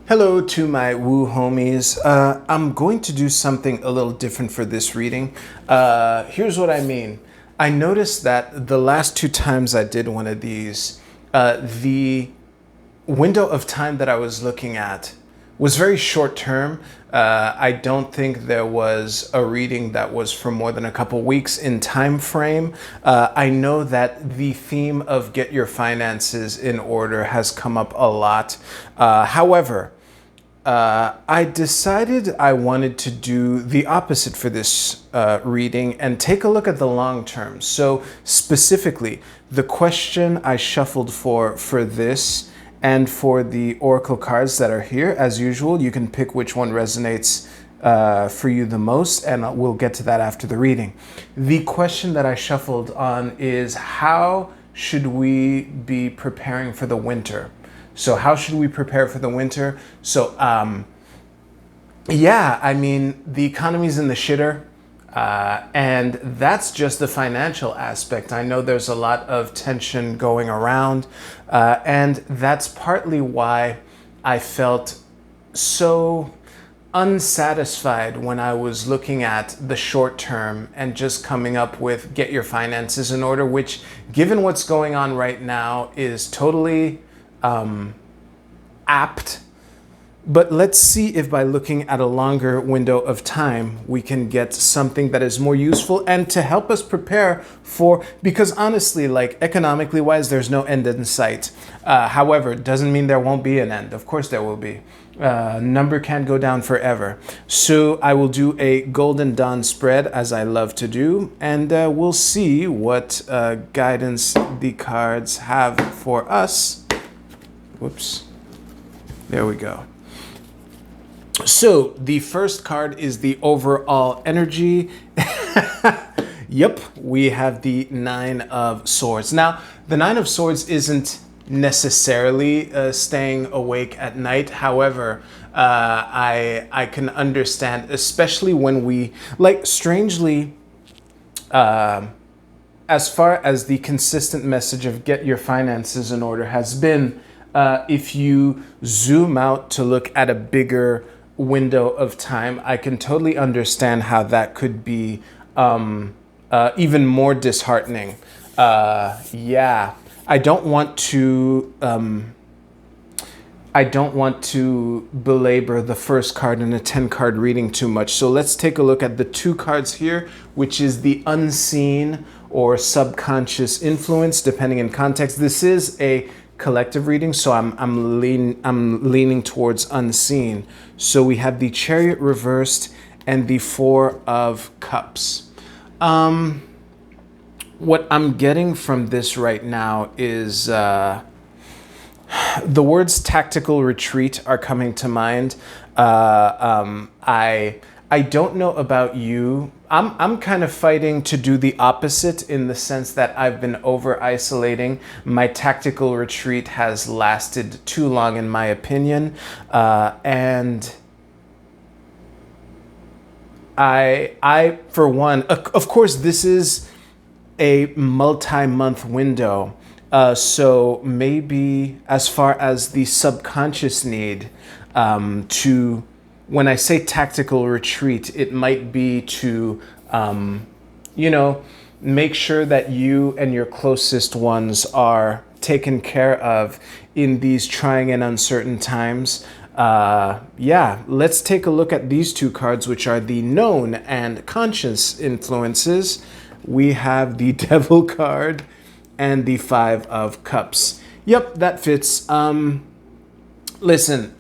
Hello to my woo homies. I'm going to do something a little different for this reading. Here's what I mean. I noticed that the last two times I did one of these, the window of time that I was looking at was very short term. I don't think there was a reading that was for more than a couple weeks in time frame. I know that the theme of get your finances in order has come up a lot. However, I decided I wanted to do the opposite for this reading and take a look at the long term. So specifically, the question I shuffled for this and for the oracle cards that are here, as usual, you can pick which one resonates for you the most, and we'll get to that after the reading. The question that I shuffled on is, how should we be preparing for the winter? So how should we prepare for the winter? So, yeah, I mean, the economy's in the shitter. And that's just the financial aspect. I know there's a lot of tension going around. And that's partly why I felt so unsatisfied when I was looking at the short term and just coming up with get your finances in order, which, given what's going on right now, is totally apt. But let's see if by looking at a longer window of time, we can get something that is more useful and to help us prepare for, because honestly, like economically wise, there's no end in sight. However, it doesn't mean there won't be an end. Of course there will be. Number can't go down forever. So I will do a Golden Dawn spread, as I love to do, and we'll see what guidance the cards have for us. Whoops. There we go. So the first card is the overall energy. Yep, we have the Nine of Swords. Now, the Nine of Swords isn't necessarily staying awake at night. However, I can understand, especially when we, like, strangely, as far as the consistent message of get your finances in order has been, if you zoom out to look at a bigger window of time, I can totally understand how that could be even more disheartening. Yeah, I don't want to belabor the first card in a 10-card reading too much. So let's take a look at the two cards here, which is the unseen or subconscious influence, depending in context. This is a collective reading, so I'm leaning towards unseen. So we have the Chariot reversed and the Four of Cups. What I'm getting from this right now is the words tactical retreat are coming to mind. I don't know about you. I'm kind of fighting to do the opposite, in the sense that I've been over isolating. My tactical retreat has lasted too long, in my opinion. And I, for one, of course, this is a multi-month window. So maybe as far as the subconscious need to, when I say tactical retreat, it might be to, make sure that you and your closest ones are taken care of in these trying and uncertain times. Yeah, let's take a look at these two cards, which are the known and conscious influences. We have the Devil card and the Five of Cups. Yep, that fits. Listen,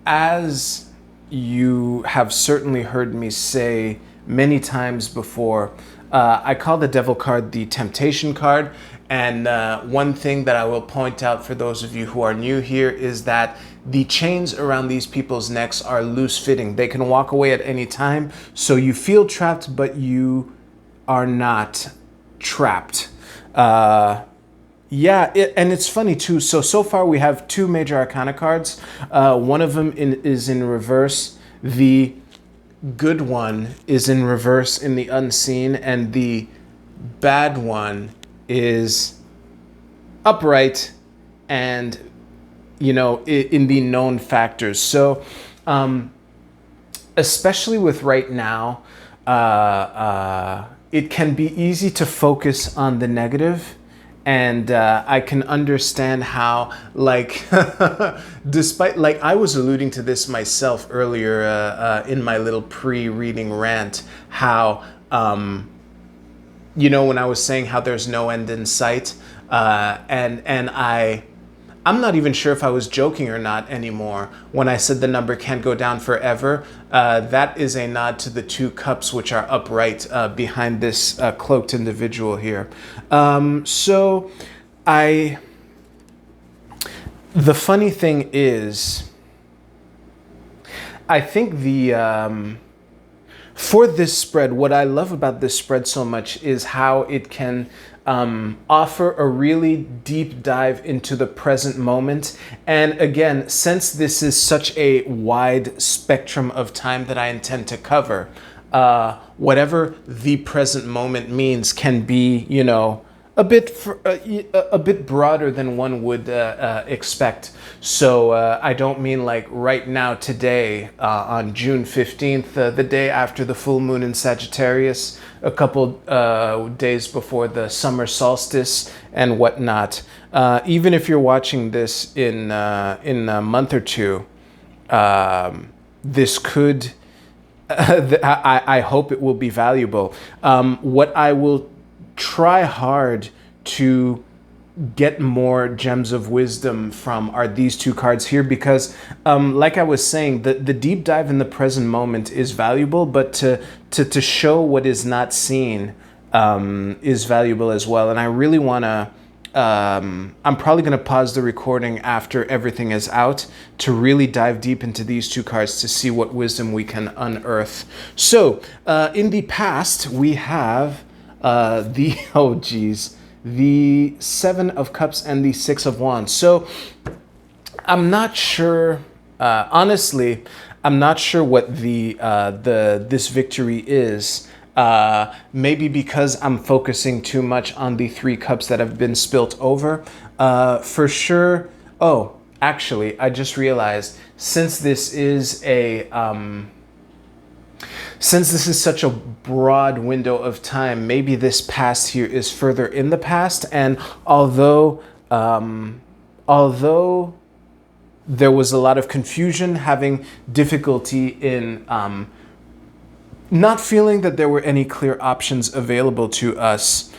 as you have certainly heard me say many times before, I call the Devil card the Temptation card. And one thing that I will point out for those of you who are new here is that the chains around these people's necks are loose fitting. They can walk away at any time. So you feel trapped, but you are not trapped. Yeah, and it's funny too. So far we have two major arcana cards. One of them is in reverse. The good one is in reverse in the unseen, and the bad one is upright and in the known factors. So especially with right now, it can be easy to focus on the negative. And I can understand how, like, despite, like, I was alluding to this myself earlier in my little pre-reading rant, how, when I was saying how there's no end in sight, I'm not even sure if I was joking or not anymore when I said the number can't go down forever. That is a nod to the two cups which are upright behind this cloaked individual here. The funny thing is, I think for this spread, what I love about this spread so much is how it can offer a really deep dive into the present moment. And again, since this is such a wide spectrum of time that I intend to cover, whatever the present moment means can be, a bit broader than one would expect. So I don't mean like right now, today, on June 15th, the day after the full moon in Sagittarius, a couple days before the summer solstice and whatnot. Even if you're watching this in a month or two, this could, I hope it will be valuable. What I will try hard to get more gems of wisdom from are these two cards here, because like I was saying, the deep dive in the present moment is valuable, but to show what is not seen is valuable as well. And I really want to I'm probably going to pause the recording after everything is out to really dive deep into these two cards to see what wisdom we can unearth. So in the past we have the Seven of Cups and the Six of Wands. So I'm not sure, honestly, I'm not sure what this victory is. Maybe because I'm focusing too much on the three cups that have been spilt over. For sure. Oh, actually, I just realized, since this is such a broad window of time, maybe this past here is further in the past. And although there was a lot of confusion, having difficulty in not feeling that there were any clear options available to us,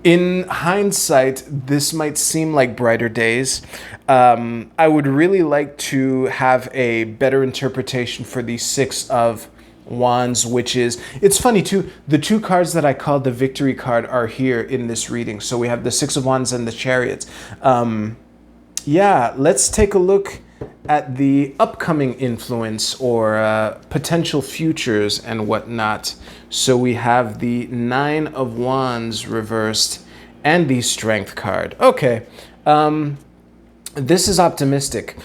in hindsight, this might seem like brighter days. I would really like to have a better interpretation for the Six of Wands, which is, it's funny too, the two cards that I called the victory card are here in this reading. So we have the Six of Wands and the Chariots. Yeah, let's take a look at the upcoming influence or potential futures and whatnot. So we have the Nine of Wands reversed and the Strength card. Okay, this is optimistic.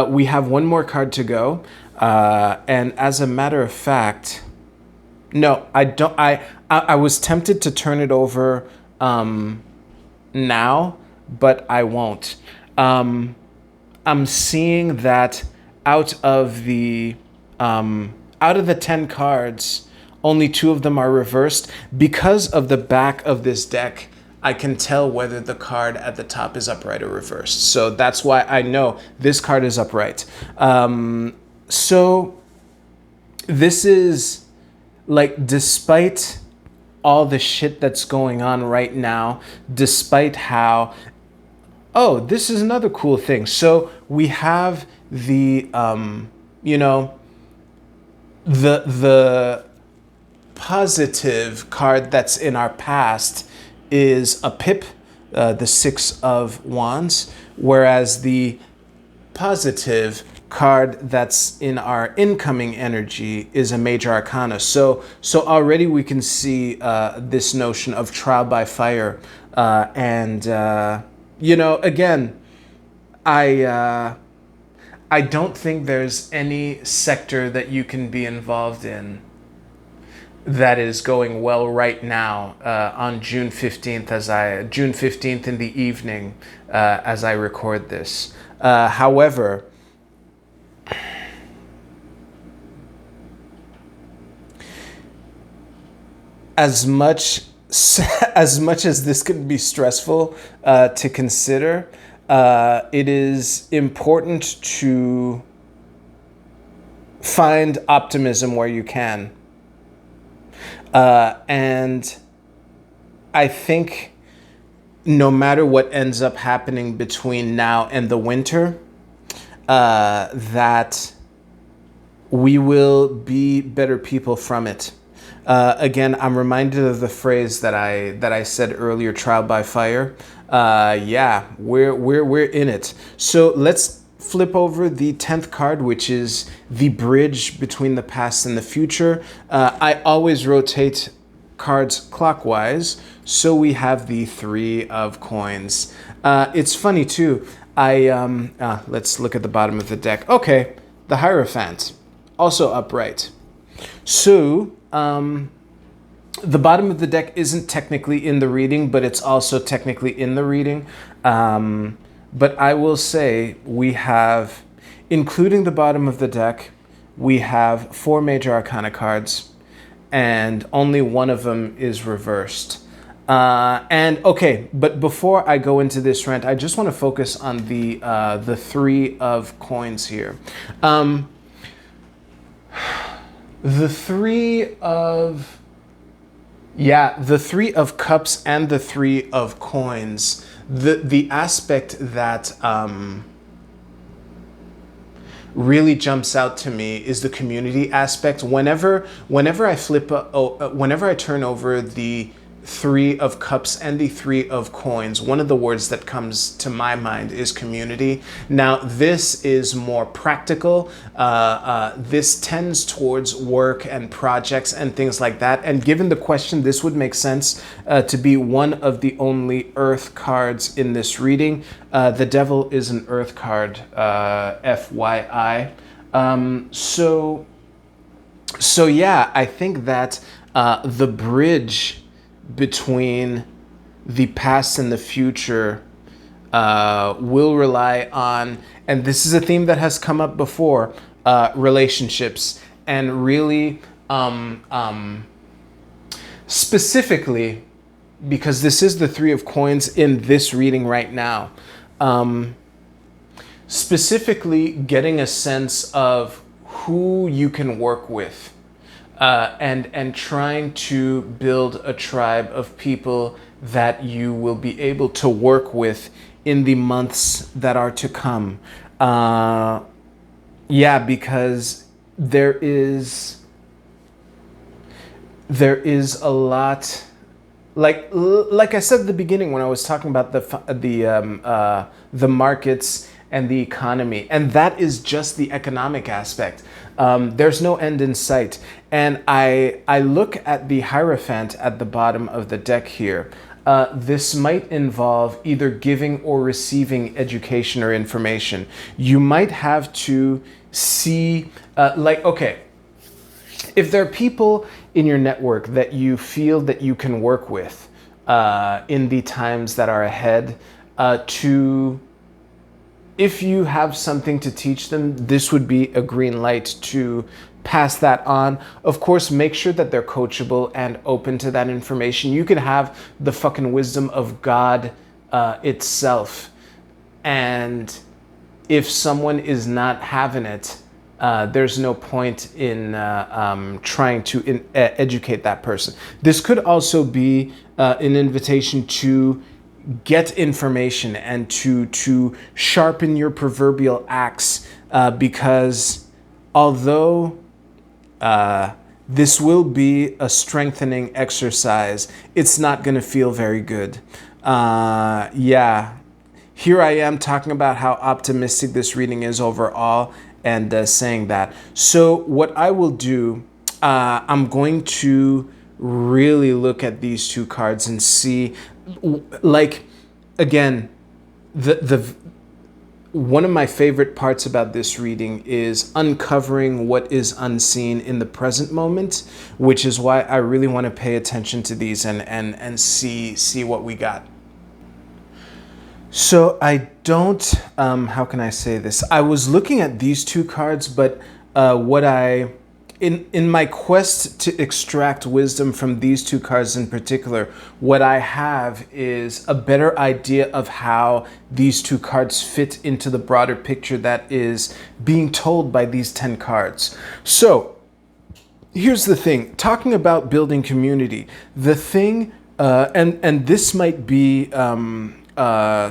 We have one more card to go, and as a matter of fact, no, I don't. I was tempted to turn it over now, but I won't. I'm seeing that out of the 10 cards, only 2 of them are reversed. Because of the back of this deck, I can tell whether the card at the top is upright or reversed. So that's why I know this card is upright. So this is like, despite all the shit that's going on right now, despite how, oh, this is another cool thing. So we have the, the positive card that's in our past is a pip, the Six of Wands, whereas the positive card that's in our incoming energy is a major arcana. So already we can see this notion of trial by fire, and again, I don't think there's any sector that you can be involved in that is going well right now on June 15th June 15th in the evening as I record this. However, as much as this can be stressful to consider, it is important to find optimism where you can. And I think no matter what ends up happening between now and the winter, that we will be better people from it. Again, I'm reminded of the phrase that I said earlier, trial by fire. Yeah, we're in it. So let's flip over the 10th card, which is the bridge between the past and the future. I always rotate cards clockwise, so we have the 3 of coins. It's funny too. Let's look at the bottom of the deck. Okay, the Hierophant, also upright. So the bottom of the deck isn't technically in the reading, but it's also technically in the reading. But I will say we have, including the bottom of the deck, we have 4 major arcana cards, and only one of them is reversed. And okay, but before I go into this rant, I just want to focus on the 3 of coins here. The 3 of cups and the 3 of coins. The aspect that really jumps out to me is the community aspect. Whenever I turn over the 3 of cups and the 3 of coins, one of the words that comes to my mind is community. Now, this is more practical. This tends towards work and projects and things like that. And given the question, this would make sense to be one of the only earth cards in this reading. The devil is an earth card, FYI. So yeah, I think that the bridge between the past and the future will rely on, and this is a theme that has come up before, relationships, and really specifically, because this is the 3 of coins in this reading right now, specifically getting a sense of who you can work with. And trying to build a tribe of people that you will be able to work with in the months that are to come. Yeah, because there is a lot. Like I said at the beginning when I was talking about the markets and the economy, and that is just the economic aspect. There's no end in sight. And I look at the Hierophant at the bottom of the deck here. This might involve either giving or receiving education or information. You might have to see, okay, if there are people in your network that you feel that you can work with in the times that are ahead, if you have something to teach them, this would be a green light to pass that on. Of course, make sure that they're coachable and open to that information. You can have the fucking wisdom of God itself. And if someone is not having it, there's no point in trying to educate that person. This could also be an invitation to get information and to sharpen your proverbial axe, because although this will be a strengthening exercise, it's not going to feel very good. Yeah, here I am talking about how optimistic this reading is overall, and saying that. So what I will do, I'm going to really look at these 2 cards and see, like, again, one of my favorite parts about this reading is uncovering what is unseen in the present moment, which is why I really want to pay attention to these and see what we got. So I don't, how can I say this? I was looking at these two cards, but in my quest to extract wisdom from these two cards in particular, what I have is a better idea of how these two cards fit into the broader picture that is being told by these 10 cards. So here's the thing, talking about building community, the thing, and this might be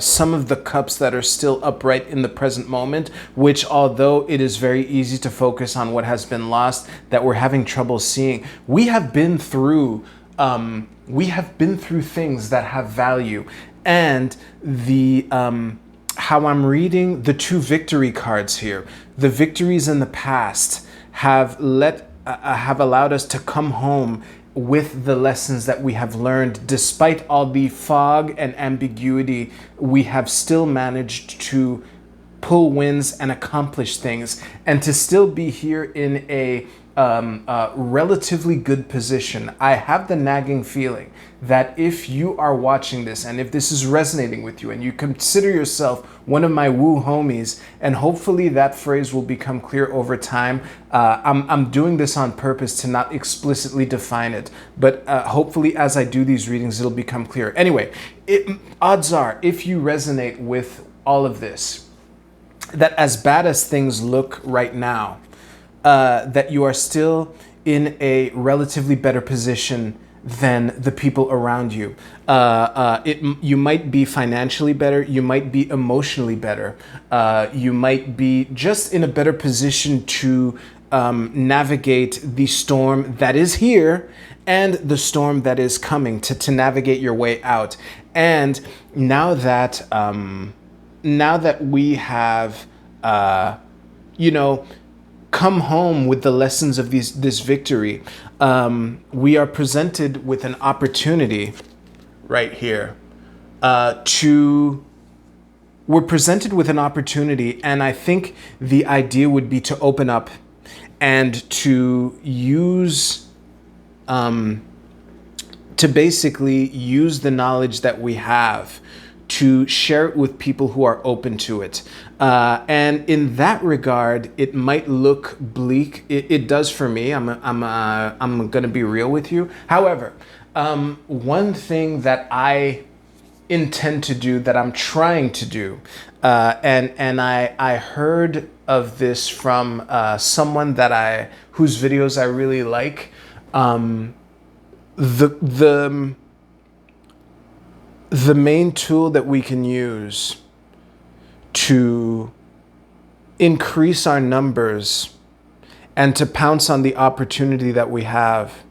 some of the cups that are still upright in the present moment, which although it is very easy to focus on what has been lost, that we're having trouble seeing. We have been through things that have value, and the how I'm reading the two victory cards here, the victories in the past have allowed us to come home with the lessons that we have learned. Despite all the fog and ambiguity, we have still managed to pull wins and accomplish things, and to still be here in a relatively good position. I have the nagging feeling that if you are watching this and if this is resonating with you and you consider yourself one of my woo homies, and hopefully that phrase will become clear over time. I'm doing this on purpose to not explicitly define it, but hopefully as I do these readings, it'll become clear. Anyway, odds are, if you resonate with all of this, that as bad as things look right now, that you are still in a relatively better position than the people around you. You might be financially better, you might be emotionally better, you might be just in a better position to navigate the storm that is here and the storm that is coming, to navigate your way out. And now that we have, come home with the lessons of this victory, we are presented with an opportunity right here we're presented with an opportunity, and I think the idea would be to open up and to use to basically use the knowledge that we have to share it with people who are open to it. And in that regard, it might look bleak. It does for me. I'm going to be real with you. However, one thing that I intend to do, that I'm trying to do, and I heard of this from someone whose videos I really like. The main tool that we can use to increase our numbers and to pounce on the opportunity that we have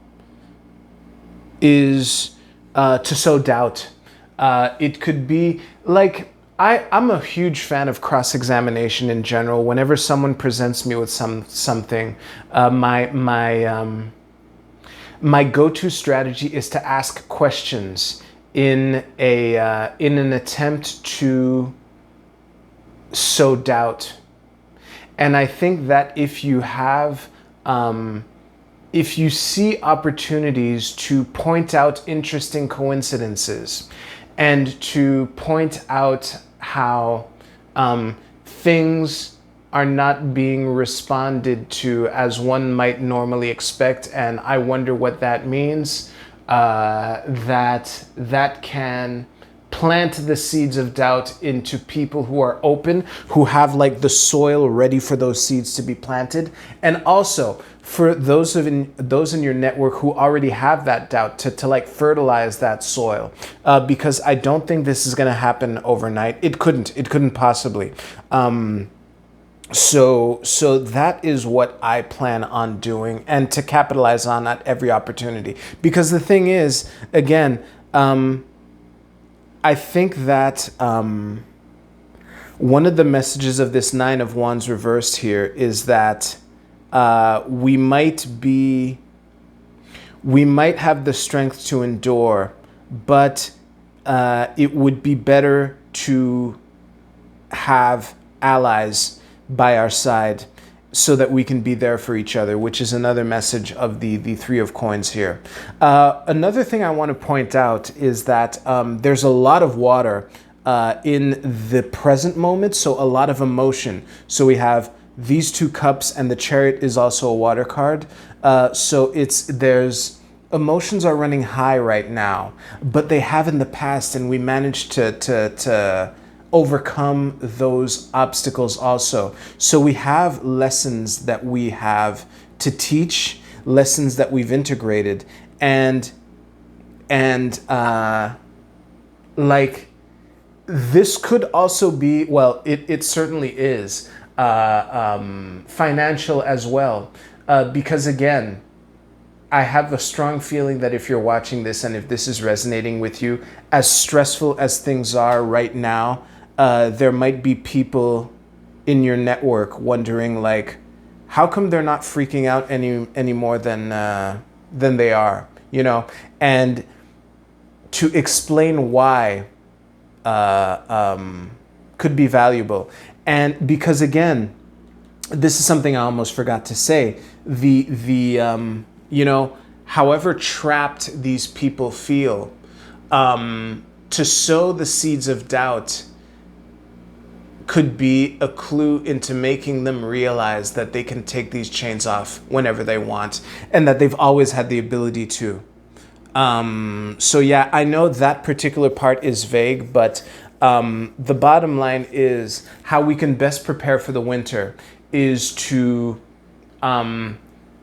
is to sow doubt. It could be like, I'm a huge fan of cross-examination in general. Whenever someone presents me with something, my go-to strategy is to ask questions in an attempt to sow doubt. And I think that if you see opportunities to point out interesting coincidences and to point out how things are not being responded to as one might normally expect, and I wonder what that means, that can plant the seeds of doubt into people who are open, who have like the soil ready for those seeds to be planted. And also for those in your network who already have that doubt, to like fertilize that soil, because I don't think this is going to happen overnight. It couldn't possibly. So that is what I plan on doing, and to capitalize on at every opportunity. Because the thing is, again, I think that one of the messages of this Nine of Wands reversed here is that we might have the strength to endure, but it would be better to have allies by our side so that we can be there for each other, which is another message of the Three of Coins here. Another thing I want to point out is that there's a lot of water in the present moment, so a lot of emotion. So we have these two cups, and the Chariot is also a water card. So there's emotions are running high right now, but they have in the past, and we managed to overcome those obstacles also. So we have lessons that we have to teach, lessons that we've integrated, and like this could also be, well, it certainly is financial as well, because again, I have a strong feeling that if you're watching this and if this is resonating with you, as stressful as things are right now, there might be people in your network wondering, like, how come they're not freaking out any more than they are, you know? And to explain why could be valuable. And because again, this is something I almost forgot to say. You know, however trapped these people feel, to sow the seeds of doubt could be a clue into making them realize that they can take these chains off whenever they want, and that they've always had the ability to. So yeah, I know that particular part is vague, but the bottom line is how we can best prepare for the winter is to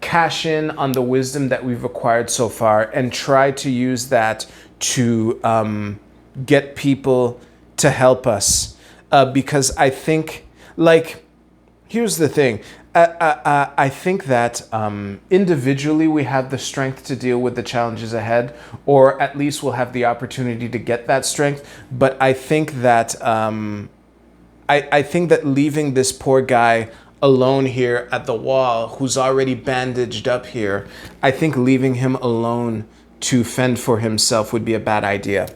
cash in on the wisdom that we've acquired so far and try to use that to get people to help us. Because I think, like, here's the thing. I think that individually we have the strength to deal with the challenges ahead, or at least we'll have the opportunity to get that strength. But I think that I think that leaving this poor guy alone here at the wall, who's already bandaged up here, I think leaving him alone to fend for himself would be a bad idea.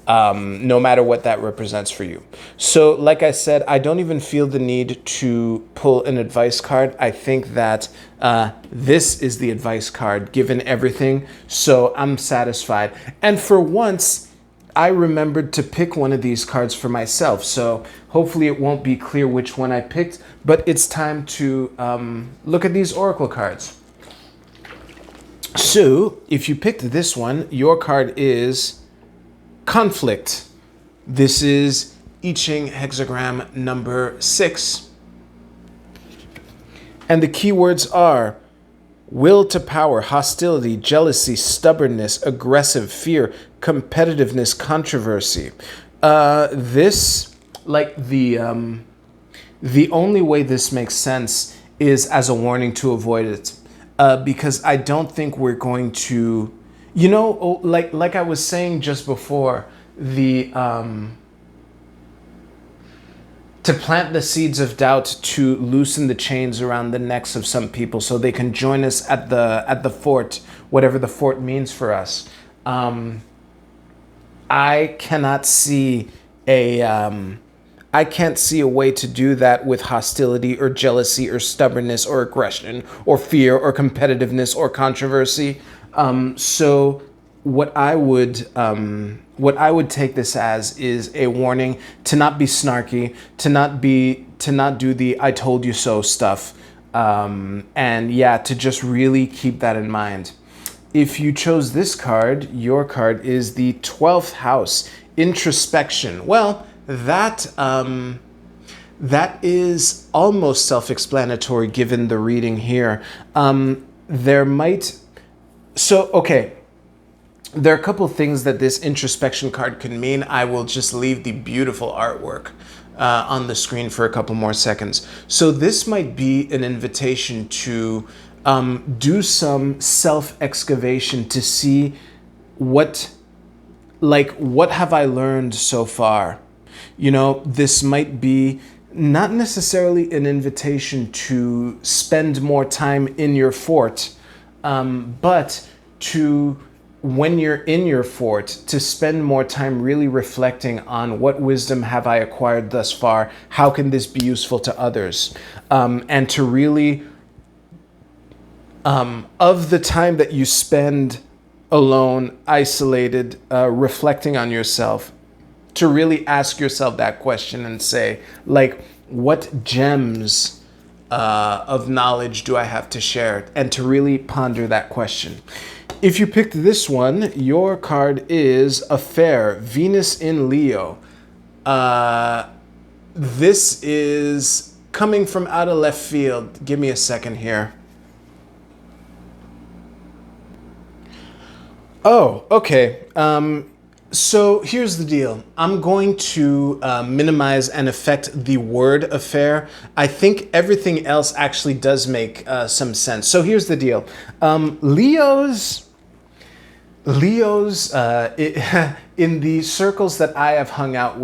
No matter what that represents for you. So like I said, I don't even feel the need to pull an advice card. I think that this is the advice card given everything. So I'm satisfied. And for once, I remembered to pick one of these cards for myself. So hopefully it won't be clear which one I picked, but it's time to look at these Oracle cards. So if you picked this one, your card is Conflict. This is I Ching hexagram number 6. And the keywords are will to power, hostility, jealousy, stubbornness, aggressive, fear, competitiveness, controversy. This, like the only way this makes sense is as a warning to avoid it. Because I don't think we're going to, you know, like I was saying just before, to plant the seeds of doubt, to loosen the chains around the necks of some people so they can join us at the fort, whatever the fort means for us. I can't see a way to do that with hostility or jealousy or stubbornness or aggression or fear or competitiveness or controversy. So what I would take this as is a warning to not be snarky, to not do the "I told you so" stuff, and yeah, to just really keep that in mind. If you chose this card, your card is the 12th house, introspection. Well, that is almost self-explanatory given the reading here. There are a couple things that this introspection card can mean. I will just leave the beautiful artwork on the screen for a couple more seconds. So this might be an invitation to do some self-excavation to see what have I learned so far? You know, this might be not necessarily an invitation to spend more time in your fort, but to when you're in your fort, to spend more time really reflecting on what wisdom have I acquired thus far? How can this be useful to others? And to really, of the time that you spend alone, isolated, reflecting on yourself, to really ask yourself that question and say, like, what gems of knowledge do I have to share? And to really ponder that question. If you picked this one, your card is Affair, Venus in Leo. This is coming from out of left field. Give me a second here. Oh, okay. So here's the deal. I'm going to minimize and affect the word affair. I think everything else actually does make some sense. So here's the deal. Leos, in the circles that I have hung out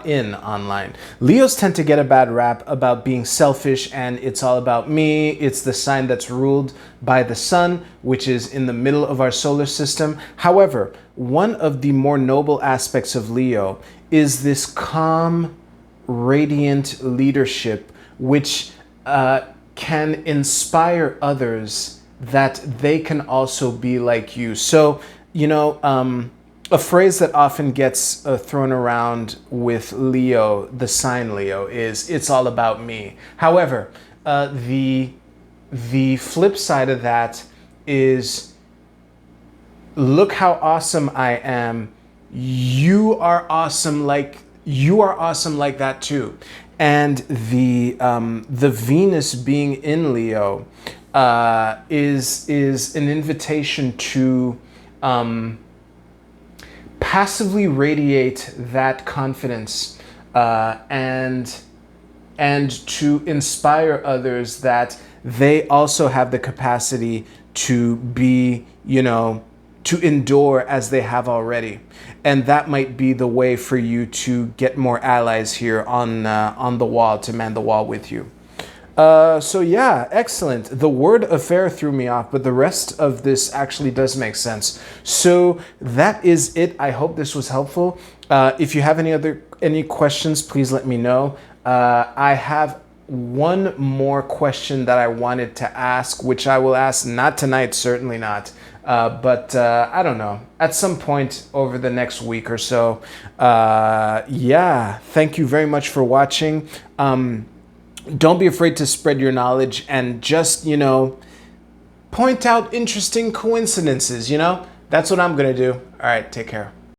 in online, Leos tend to get a bad rap about being selfish and it's all about me. It's the sign that's ruled by the sun, which is in the middle of our solar system. However, one of the more noble aspects of Leo is this calm, radiant leadership, which can inspire others that they can also be like you. So, a phrase that often gets thrown around with Leo, the sign Leo, is "it's all about me." However, the flip side of that is, look how awesome I am. You are awesome like that too. And the Venus being in Leo is an invitation to passively radiate that confidence and to inspire others that they also have the capacity to be, to endure as they have already. And that might be the way for you to get more allies here on the wall, to man the wall with you. So yeah, excellent. The word affair threw me off, but the rest of this actually does make sense. So that is it. I hope this was helpful. If you have any questions, please let me know. I have one more question that I wanted to ask, which I will ask not tonight, certainly not. But I don't know, at some point over the next week or so. Yeah, thank you very much for watching. Don't be afraid to spread your knowledge and just, point out interesting coincidences, That's what I'm going to do. All right, take care.